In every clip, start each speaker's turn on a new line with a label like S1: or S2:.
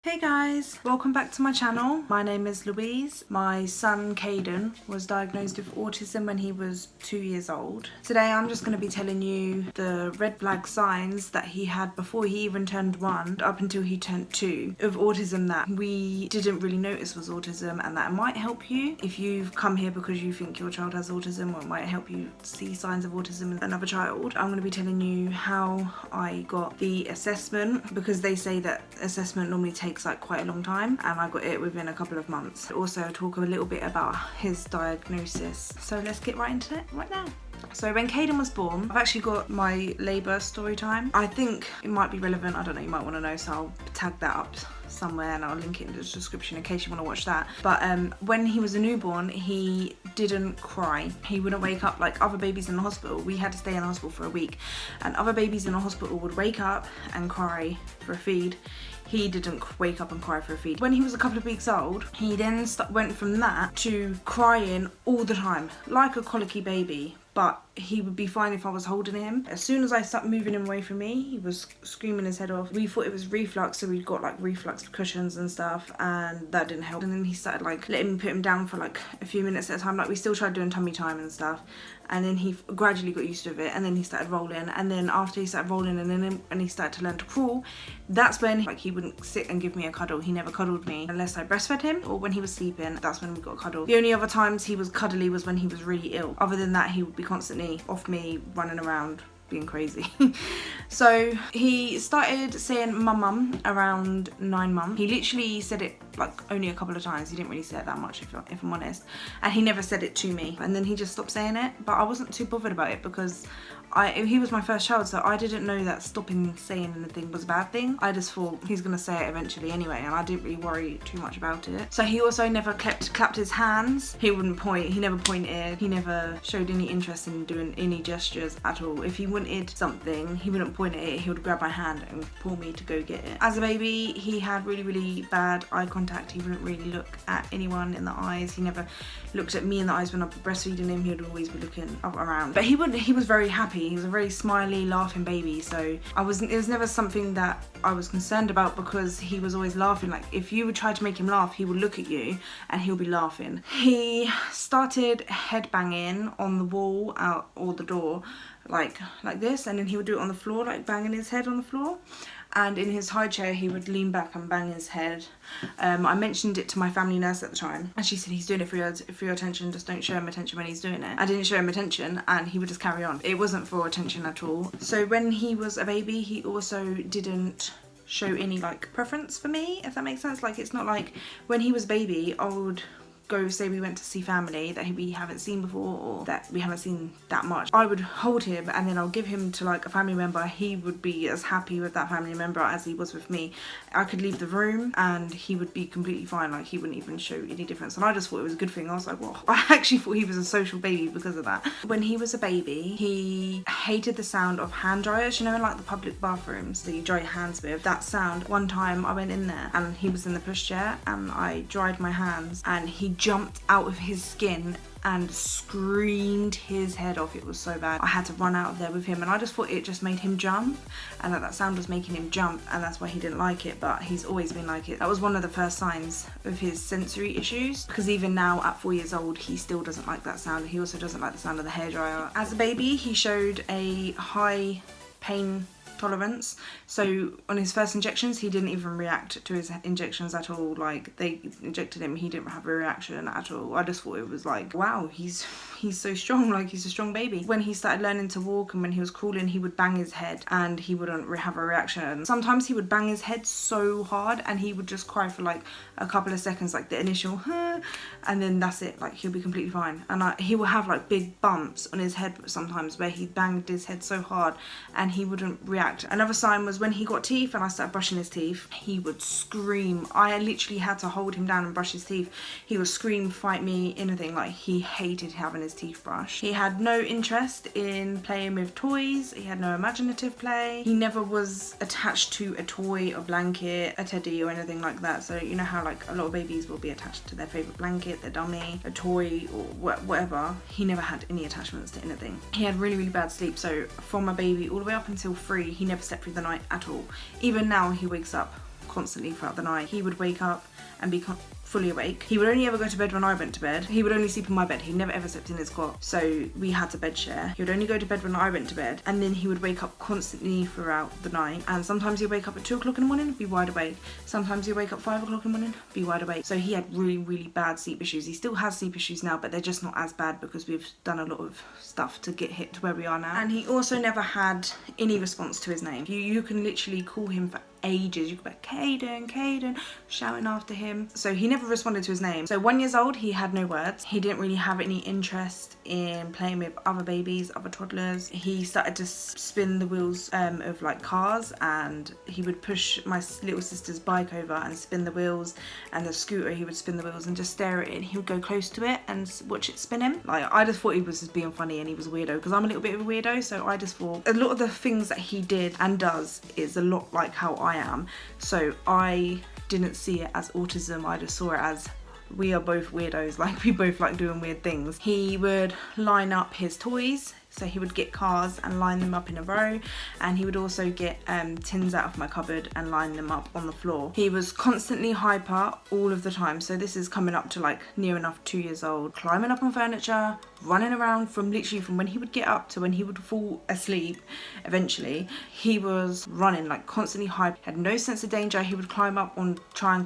S1: Hey guys, welcome back to my channel. My name is Louise. My son Caden was diagnosed with autism when he was 2 years old. Today I'm just going to be telling you the red flag signs that he had before he even turned 1 up until he turned 2 of autism that we didn't really notice was autism, and that might help you if you've come here because you think your child has autism, or it might help you see signs of autism in another child. I'm going to be telling you how I got the assessment, because they say that assessment normally takes like quite a long time, and I got it within a couple of months. Also talk a little bit about his diagnosis. So let's get right into it right now. So when Caden was born, I've actually got my labour story time. I think it might be relevant, I don't know, you might want to know, so I'll tag that up somewhere and I'll link it in the description in case you want to watch that. But when he was a newborn, he didn't cry. He wouldn't wake up like other babies in the hospital. We had to stay in the hospital for a week, and other babies in the hospital would wake up and cry for a feed. He didn't wake up and cry for a feed. When he was a couple of weeks old, he then went from that to crying all the time, like a colicky baby. But he would be fine if I was holding him. As soon as I started moving him away from me, he was screaming his head off. We thought it was reflux, so we'd got like reflux cushions and stuff, and that didn't help. And then he started like letting me put him down for like a few minutes at a time. Like we still tried doing tummy time and stuff, and then he gradually got used to it, and then he started rolling. And then after he started rolling and he started to learn to crawl, that's when like he wouldn't sit and give me a cuddle. He never cuddled me unless I breastfed him, or when he was sleeping, that's when we got a cuddle. The only other times he was cuddly was when he was really ill. Other than that, he would be constantly off me, running around being crazy. So he started saying mum around 9 months. He literally said it like only a couple of times. He didn't really say it that much, if I'm honest, and he never said it to me, and then he just stopped saying it. But I wasn't too bothered about it because he was my first child, so I didn't know that stopping saying anything was a bad thing. I just thought he's gonna say it eventually anyway, and I didn't really worry too much about it. So he also never clapped his hands. He wouldn't point, he never pointed, he never showed any interest in doing any gestures at all. If he wanted something, he wouldn't point at it, he would grab my hand and pull me to go get it. As a baby, he had really bad eye contact. He wouldn't really look at anyone in the eyes. He never looked at me in the eyes when I was breastfeeding him. He would always be looking up around. But he was very happy. He was a very smiley, laughing baby, so it was never something that I was concerned about, because he was always laughing. Like if you would try to make him laugh, he would look at you and he'll be laughing. He started head banging on the wall or the door like this, and then he would do it on the floor, like banging his head on the floor. And in his high chair, he would lean back and bang his head. I mentioned it to my family nurse at the time, and she said, he's doing it for your attention, just don't show him attention when he's doing it. I didn't show him attention, and he would just carry on. It wasn't for attention at all. So when he was a baby, he also didn't show any like preference for me, if that makes sense. Like it's not like when he was a baby, I would go, say we went to see family that we haven't seen before, or that we haven't seen that much, I would hold him and then I'll give him to like a family member. He would be as happy with that family member as he was with me. I could leave the room and he would be completely fine. Like he wouldn't even show any difference, and I just thought it was a good thing. I was like, well, I actually thought he was a social baby because of that. When he was a baby, he hated the sound of hand dryers, you know, in like the public bathrooms that you dry your hands with, that sound. One time I went in there and he was in the pushchair and I dried my hands, and he jumped out of his skin and screamed his head off. It was so bad. I had to run out of there with him, and I just thought it just made him jump, and that sound was making him jump, and that's why he didn't like it. But he's always been like it. That was one of the first signs of his sensory issues, because even now at 4 years old, he still doesn't like that sound. He also doesn't like the sound of the hairdryer. As a baby, he showed a high pain tolerance. So on his first injections, he didn't even react to his injections at all. Like they injected him, he didn't have a reaction at all. I just thought it was like, wow, he's so strong, like he's a strong baby. When he started learning to walk and when he was crawling, he would bang his head and he wouldn't have a reaction. Sometimes he would bang his head so hard and he would just cry for like a couple of seconds, like the initial huh, and then that's it. Like he'll be completely fine. And he will have like big bumps on his head sometimes where he banged his head so hard and he wouldn't react. Another sign was when he got teeth and I started brushing his teeth, he would scream. I literally had to hold him down and brush his teeth. He would scream, fight me, anything. Like he hated having his teeth brushed. He had no interest in playing with toys. He had no imaginative play. He never was attached to a toy, a blanket, a teddy or anything like that. So you know how like a lot of babies will be attached to their favourite blanket, their dummy, a toy or whatever. He never had any attachments to anything. He had really bad sleep. So from a baby all the way up until 3, he never slept through the night at all. Even now he wakes up constantly throughout the night. He would wake up and be fully awake. He would only ever go to bed when I went to bed. He would only sleep in my bed. He never ever slept in his cot. So we had to bed share. He would only go to bed when I went to bed, and then he would wake up constantly throughout the night. And sometimes he'd wake up at 2 o'clock in the morning, be wide awake. Sometimes he'd wake up 5 o'clock in the morning, be wide awake. So he had really, really bad sleep issues. He still has sleep issues now, but they're just not as bad because we've done a lot of stuff to get hit to where we are now. And he also never had any response to his name. You can literally call him for ages. You could be like, Caden, Caden, shouting after him. So he never responded to his name. So 1 year old, he had no words. He didn't really have any interest in playing with other babies, other toddlers. He started to spin the wheels of like cars, and he would push my little sister's bike over and spin the wheels, and the scooter, he would spin the wheels and just stare at it, and he would go close to it and watch it spin him. Like, I just thought he was just being funny and he was a weirdo, because I'm a little bit of a weirdo, so I just thought a lot of the things that he did and does is a lot like how I am. So I didn't see it as autism, I just saw it as we are both weirdos, like we both like doing weird things. He would line up his toys. So he would get cars and line them up in a row, and he would also get tins out of my cupboard and line them up on the floor. He was constantly hyper all of the time. So this is coming up to like near enough 2 years old, climbing up on furniture, running around from literally from when he would get up to when he would fall asleep eventually. He was running, like constantly hyper, had no sense of danger. He would try and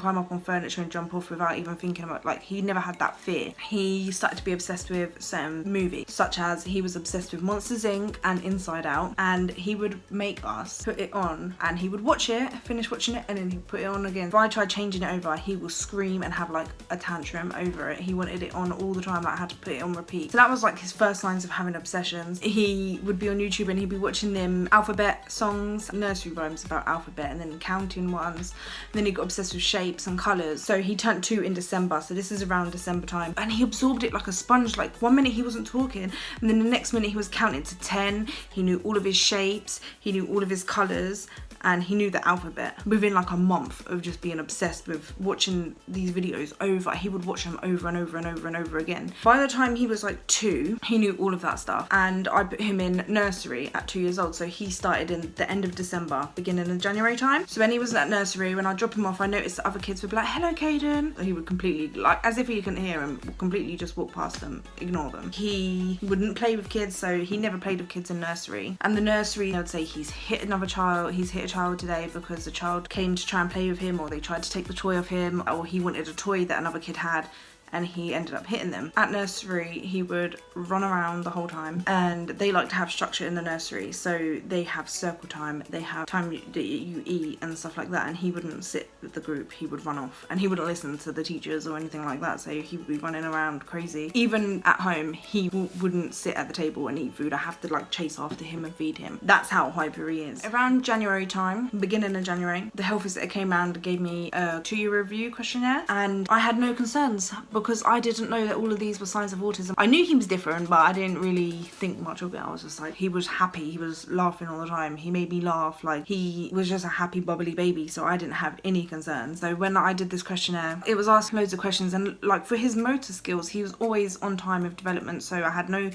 S1: climb up on furniture and jump off without even thinking about, like, he never had that fear. He started to be obsessed with certain movies, such as he was obsessed with Monsters Inc. and Inside Out, and he would make us put it on, and he would watch it, finish watching it, and then he'd put it on again. If I tried changing it over, he will scream and have like a tantrum over it. He wanted it on all the time, like I had to put it on repeat. So that was like his first signs of having obsessions. He would be on YouTube and he'd be watching them alphabet songs, nursery rhymes about alphabet, and then counting ones. And then he got obsessed with shapes and colours. So he turned 2 in December, so this is around December time, and he absorbed it like a sponge. Like 1 minute he wasn't talking, and then the next minute he was counting to 10. He knew all of his shapes, he knew all of his colours, and he knew the alphabet within like a month of just being obsessed with watching these videos over. He would watch them over and over and over and over again. By the time he was like 2, he knew all of that stuff, and I put him in nursery at 2 years old. So he started in the end of December, beginning of January time. So when he was at nursery, when I drop him off, I noticed that other kids would be like, hello Caden. He would completely, like as if he couldn't hear him, completely just walk past them, ignore them. He wouldn't play with kids, so he never played with kids in nursery. And the nursery, I would say he's hit another child, he's hit a child today because the child came to try and play with him, or they tried to take the toy off him, or he wanted a toy that another kid had, and he ended up hitting them. At nursery, he would run around the whole time, and they like to have structure in the nursery. So they have circle time, they have time that you eat and stuff like that, and he wouldn't sit with the group, he would run off, and he wouldn't listen to the teachers or anything like that, so he would be running around crazy. Even at home, he wouldn't sit at the table and eat food. I have to like chase after him and feed him. That's how hyper he is. Around January time, beginning of January, the health visitor came around and gave me a 2-year review questionnaire, and I had no concerns because I didn't know that all of these were signs of autism. I knew he was different, but I didn't really think much of it. I was just like, he was happy, he was laughing all the time, he made me laugh, like he was just a happy bubbly baby, so I didn't have any concerns. So when I did this questionnaire, it was asked loads of questions, and like for his motor skills, he was always on time of development, so I had no,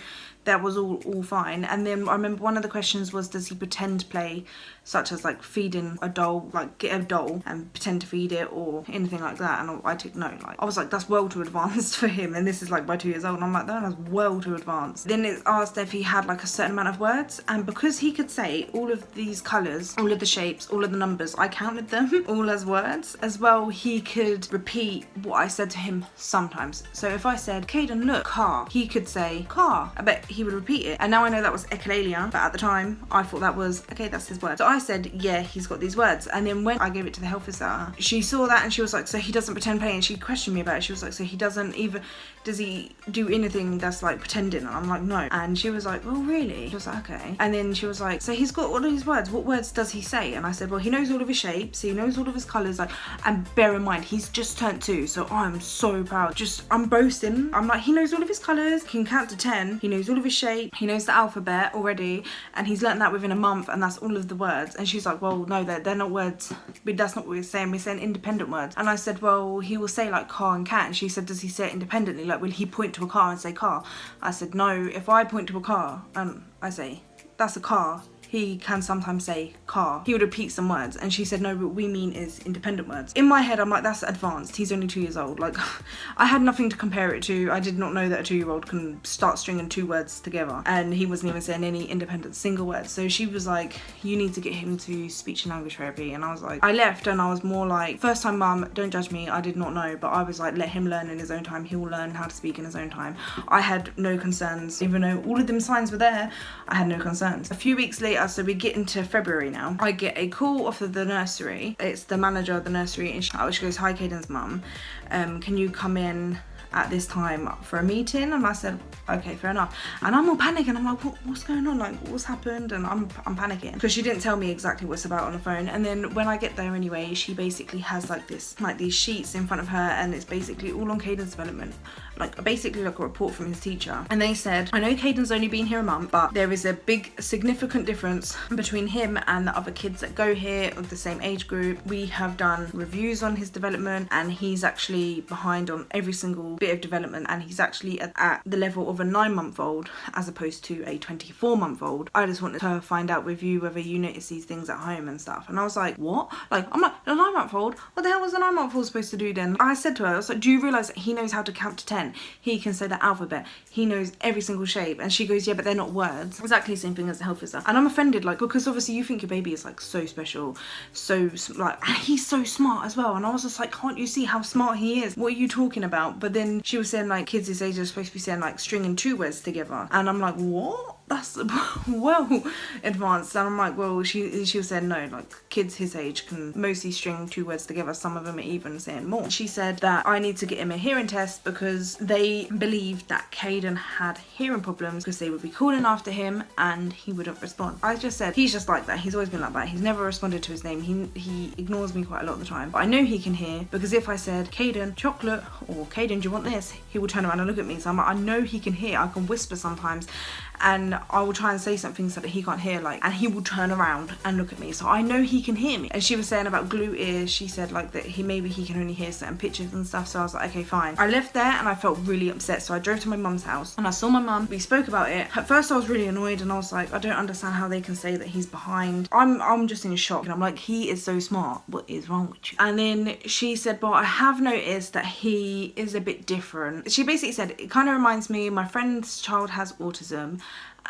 S1: that was all fine. And then I remember one of the questions was, does he pretend play, such as like feeding a doll, like get a doll and pretend to feed it or anything like that? And I took no, like I was like, that's well too advanced for him, and this is like by 2 years old, and I'm like, that is well too advanced. Then it asked if he had like a certain amount of words, and because he could say all of these colours, all of the shapes, all of the numbers, I counted them all as words. As well, he could repeat what I said to him sometimes. So if I said, Caden, look, car, he could say car. I bet he would repeat it. And now I know that was echolalia, but at the time I thought that was, okay, that's his word. So I said, yeah, he's got these words. And then when I gave it to the health visitor, she saw that and she was like, so he doesn't pretend play, and she questioned me about it. She was like, so he doesn't even, does he do anything that's like pretending? And I'm like, no. And she was like, oh really? She was like, okay. And then she was like, so he's got all of his words, what words does he say? And I said, well, he knows all of his shapes, he knows all of his colours, like, and bear in mind, he's just turned 2, so I'm so proud. Just, I'm boasting. I'm like, he knows all of his colours, can count to 10, he knows all of his shape, he knows the alphabet already, and he's learnt that within a month, and that's all of the words. And she's like, well, no, they're not words, but that's not what we're saying independent words. And I said, well, he will say like car and cat. And she said, does he say it independently? Like, will he point to a car and say car? I said, no, if I point to a car and I say, that's a car, he can sometimes say car. He would repeat some words, and she said, no, what we mean is independent words. In my head, I'm like, that's advanced. He's only 2 years old. Like, I had nothing to compare it to. I did not know that a 2-year-old can start stringing 2 words together, and he wasn't even saying any independent single words. So she was like, you need to get him to speech and language therapy. And I was like, I left, and I was more like, first time mum, don't judge me, I did not know, but I was like, let him learn in his own time. He will learn how to speak in his own time. I had no concerns, even though all of them signs were there. I had no concerns. A few weeks later, so we get into February now, I get a call off of the nursery. It's the manager of the nursery, and she goes, hi, Caden's mum, can you come in at this time for a meeting? And I said, okay, fair enough. And I'm all panicking. I'm like, what's going on? Like, what's happened? And I'm panicking because she didn't tell me exactly what's about on the phone. And then when I get there anyway, she basically has like these sheets in front of her, and it's basically all on Caden's development, like basically like a report from his teacher. And they said, I know Caden's only been here a month, but there is a big significant difference between him and the other kids that go here of the same age group. We have done reviews on his development, and he's actually behind on every single bit of development, and he's actually at the level of a 9-month-old as opposed to a 24-month-old. I just wanted to find out with you whether you notice these things at home and stuff. And I was like, what? Like, I'm like, a 9-month-old? What the hell was a 9-month-old supposed to do then? I said to her, I was like, do you realise that he knows how to count to 10? He can say the alphabet. He knows every single shape. And she goes, yeah, but they're not words. Exactly the same thing as a health visitor. And I'm offended, like, because obviously you think your baby is like so special, so like, he's so smart as well. And I was just like, can't you see how smart he is? What are you talking about? But then she was saying like kids this age are supposed to be saying like stringing 2 words together, and I'm like, what? That's well advanced. And I'm like, well, she was saying no, like kids his age can mostly string 2 words together. Some of them are even saying more. She said that I need to get him a hearing test because they believed that Caden had hearing problems because they would be calling after him and he wouldn't respond. I just said, he's just like that. He's always been like that. He's never responded to his name. He ignores me quite a lot of the time. But I know he can hear, because if I said, Caden, chocolate, or Caden, do you want this? He will turn around and look at me. So I'm like, I know he can hear. I can whisper sometimes, and I will try and say something so that he can't hear, like, and he will turn around and look at me. So I know he can hear me. And she was saying about glue ears. She said like that maybe he can only hear certain pitches and stuff. So I was like, okay, fine. I left there and I felt really upset. So I drove to my mum's house and I saw my mum. We spoke about it. At first I was really annoyed and I was like, I don't understand how they can say that he's behind. I'm just in shock, and I'm like, he is so smart. What is wrong with you? And then she said, but I have noticed that he is a bit different. She basically said, it kind of reminds me, my friend's child has autism,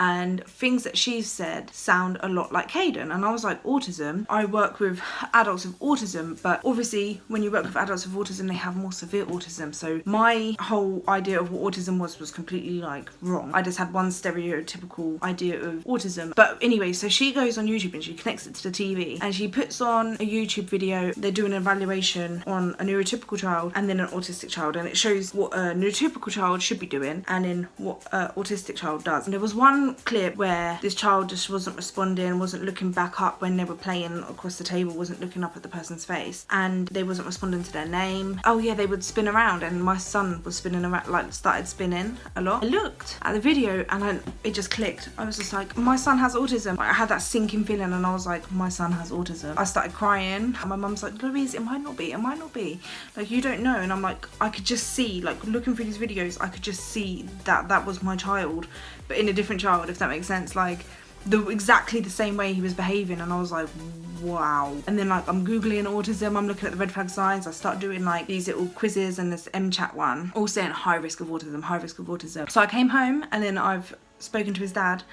S1: and things that she's said sound a lot like Caden. And I was like, autism? I work with adults with autism, but obviously when you work with adults with autism, they have more severe autism. So my whole idea of what autism was completely like wrong. I just had one stereotypical idea of autism. But anyway, so she goes on YouTube and she connects it to the TV and she puts on a YouTube video. They're doing an evaluation on a neurotypical child and then an autistic child, and it shows what a neurotypical child should be doing and then what an autistic child does. And there was one clip where this child just wasn't responding, wasn't looking back up when they were playing across the table, wasn't looking up at the person's face, and they wasn't responding to their name. Oh yeah, they would spin around, and my son was spinning around, like started spinning a lot. I looked at the video and it just clicked. I was just like, my son has autism. Like, I had that sinking feeling and I was like, my son has autism. I started crying and my mum's like, Louise, it might not be, like, you don't know. And I'm like, I could just see, like, looking through these videos, I could just see that was my child, but in a different child, if that makes sense. Like, exactly the same way he was behaving, and I was like, wow. And then like I'm googling autism, I'm looking at the red flag signs, I start doing like these little quizzes, and this MChat one all saying high risk of autism. So I came home and then I've spoken to his dad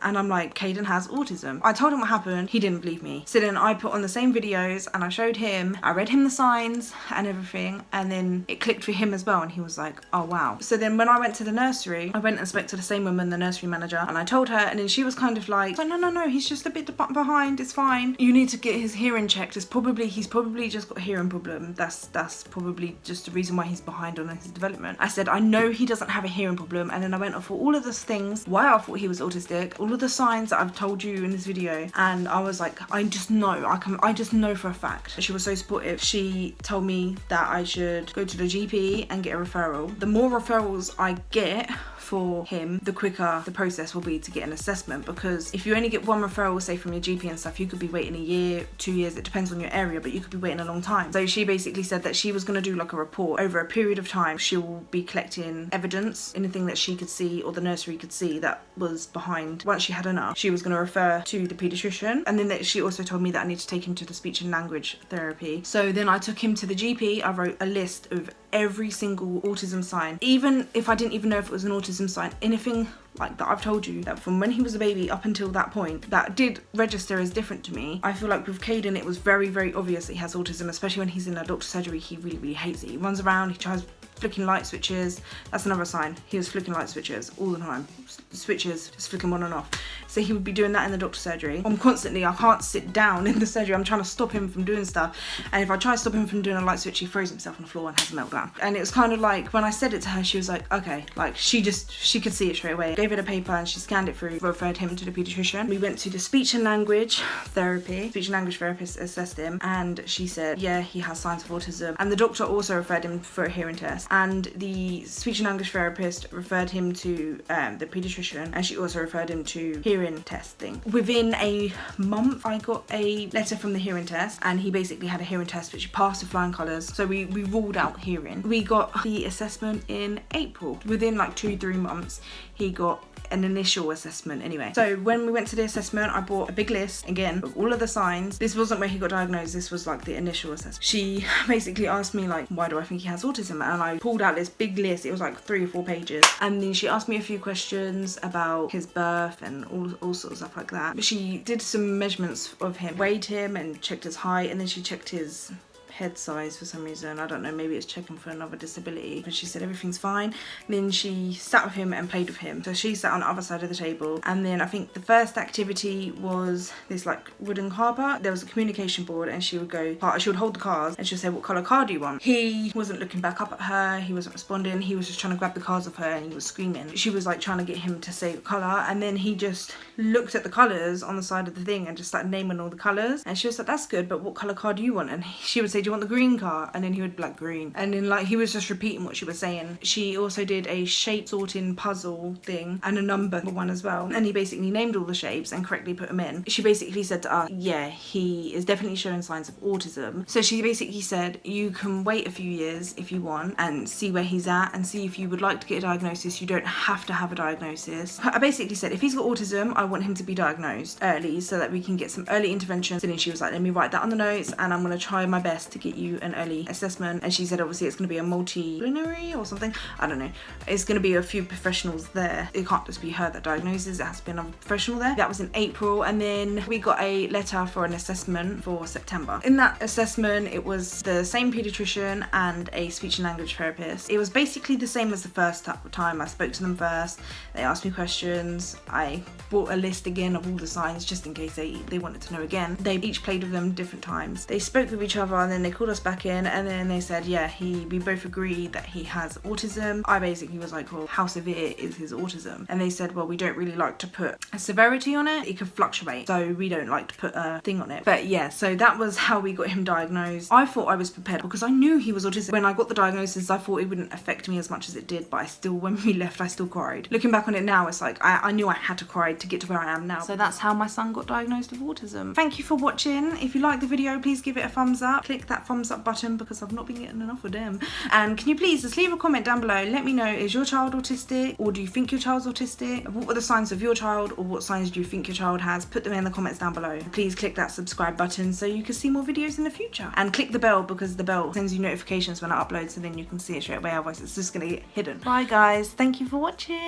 S1: and I'm like, Caden has autism. I told him what happened, he didn't believe me. So then I put on the same videos and I showed him, I read him the signs and everything, and then it clicked for him as well, and he was like, oh wow. So then when I went to the nursery, I went and spoke to the same woman, the nursery manager, and I told her, and then she was kind of like, no, he's just a bit behind, it's fine. You need to get his hearing checked. He's probably just got a hearing problem. That's probably just the reason why he's behind on his development. I said, I know he doesn't have a hearing problem, and then I went off all of those things, why I thought he was autistic, all of the signs that I've told you in this video, and I was like, I just know for a fact. She was so supportive. She told me that I should go to the GP and get a referral. The more referrals I get for him, the quicker the process will be to get an assessment, because if you only get one referral, say from your GP and stuff, you could be waiting a year, 2 years, it depends on your area, but you could be waiting a long time. So she basically said that she was going to do like a report over a period of time. She will be collecting evidence, anything that she could see or the nursery could see that was behind. Once she had enough, she was going to refer to the paediatrician, and then she also told me that I need to take him to the speech and language therapy. So then I took him to the GP. I wrote a list of every single autism sign, even if I didn't even know if it was an autism sign, anything like that I've told you that from when he was a baby up until that point that did register as different to me. I feel like with Caden it was very, very obvious that he has autism, especially when he's in a doctor's surgery. He really, really hates it. He runs around, he tries flicking light switches. That's another sign. He was flicking light switches all the time. Switches, just flicking on and off. So he would be doing that in the doctor's surgery. Constantly, I can't sit down in the surgery. I'm trying to stop him from doing stuff. And if I try to stop him from doing a light switch, he throws himself on the floor and has a meltdown. And it was kind of like, when I said it to her, she was like, okay. Like, she could see it straight away. Gave it a paper and she scanned it through, referred him to the paediatrician. We went to the speech and language therapy. Speech and language therapist assessed him and she said, yeah, he has signs of autism. And the doctor also referred him for a hearing test. And the speech and language therapist referred him to the paediatrician, and she also referred him to hearing testing. Within a month, I got a letter from the hearing test, and he basically had a hearing test which passed with flying colours. So we ruled out hearing. We got the assessment in April. Within like 2-3 months, he got an initial assessment anyway. So when we went to the assessment, I bought a big list again of all of the signs. This wasn't where he got diagnosed, this was like the initial assessment. She basically asked me like, why do I think he has autism? And I pulled out this big list. It was like 3 or 4 pages. And then she asked me a few questions about his birth and all sorts of stuff like that. But she did some measurements of him, weighed him and checked his height, and then she checked his head size for some reason. I don't know, maybe it's checking for another disability. But she said everything's fine. Then she sat with him and played with him. So she sat on the other side of the table, and then I think the first activity was this like wooden car part. There was a communication board, and she would hold the cards and she would say, what colour car do you want? He wasn't looking back up at her, he wasn't responding, he was just trying to grab the cards of her and he was screaming. She was like trying to get him to say the colour, and then he just looked at the colours on the side of the thing and just started naming all the colours. And she was like, that's good, but what colour car do you want? And she would say, do you want the green car? And then he would be like, green. And then like he was just repeating what she was saying. She also did a shape sorting puzzle thing and a number one as well, and he basically named all the shapes and correctly put them in. She basically said to us, yeah, he is definitely showing signs of autism. So she basically said, you can wait a few years if you want and see where he's at and see if you would like to get a diagnosis. You don't have to have a diagnosis. I basically said, if he's got autism, I want him to be diagnosed early so that we can get some early intervention. So then she was like, let me write that on the notes and I'm going to try my best to get you an early assessment. And she said obviously it's going to be a multidisciplinary or something, I don't know, it's going to be a few professionals there. It can't just be her that diagnoses, it has to be another professional there. That was in April, and then we got a letter for an assessment for September. In that assessment it was the same paediatrician and a speech and language therapist. It was basically the same as the first time. I spoke to them first, they asked me questions, I brought a list again of all the signs just in case they wanted to know again. They each played with them different times. They spoke with each other and then they called us back in, and then they said, yeah, we both agreed that he has autism. I basically was like, well, how severe is his autism? And they said, well, we don't really like to put a severity on it. It could fluctuate, so we don't like to put a thing on it. But yeah, so that was how we got him diagnosed. I thought I was prepared because I knew he was autistic. When I got the diagnosis, I thought it wouldn't affect me as much as it did, but when we left, I still cried. Looking back on it now, it's like, I knew I had to cry to get to where I am now. So that's how my son got diagnosed with autism. Thank you for watching. If you like the video, please give it a thumbs up. Click that thumbs up button because I've not been getting enough of them. And can you please just leave a comment down below, let me know, is your child autistic, or do you think your child's autistic? What were the signs of your child, or what signs do you think your child has? Put them in the comments down below. Please click that subscribe button so you can see more videos in the future, and click the bell because the bell sends you notifications when I upload, so then you can see it straight away, otherwise it's just gonna get hidden. Bye guys, thank you for watching.